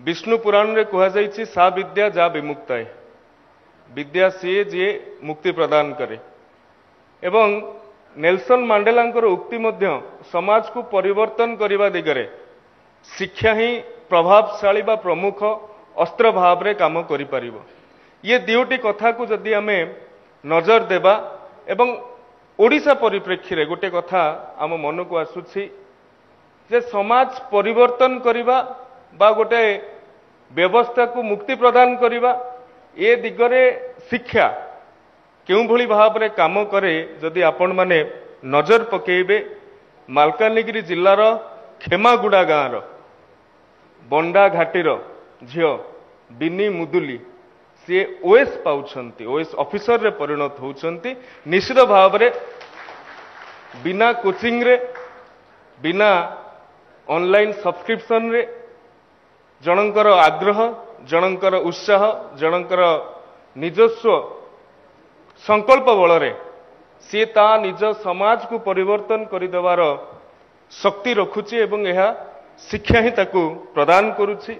विष्णु पुराण रे कहा जाइछि सा विद्या जा विमुक्ताय विद्या सी जी मुक्ति प्रदान करे एवं नेल्सन मांडेलांकर उक्ति मध्य समाज को परिवर्तन करने दिगरे शिक्षा ही प्रभावशाली बा प्रमुख अस्त्र भाव रे काम करि परिबो। ये दुईटी कथा को जदि आमे नजर देबा एवं ओडिशा परिप्रेक्षी रे गोटे कथा आम मन को आसुछि जे समाज परिवर्तन करिबा बा गोटे व्यवस्था को मुक्ति प्रदान करिबा ए दिगरे शिक्षा क्यों भली भाव रे काम करे जदि आपण माने नजर पकेइबे मालकानगिरी जिल्लार खेमागुड़ा गाँव बंडा घाटीर झियो बिनी मुदुली सी ओएस पाउछंती ओएस ऑफिसर रे परिणत होउछंती निश्चित भाव रे बिना कोचिंग रे बिना ऑनलाइन सब्सक्रिप्शन रे जनकर आग्रह जनकर उत्साह जनकर निजस्व संकल्प बल रे सी ता निज समाज को परिवर्तन करिदेवार शक्ति रखुची एवं यह शिक्षा ही ताकू प्रदान करुची।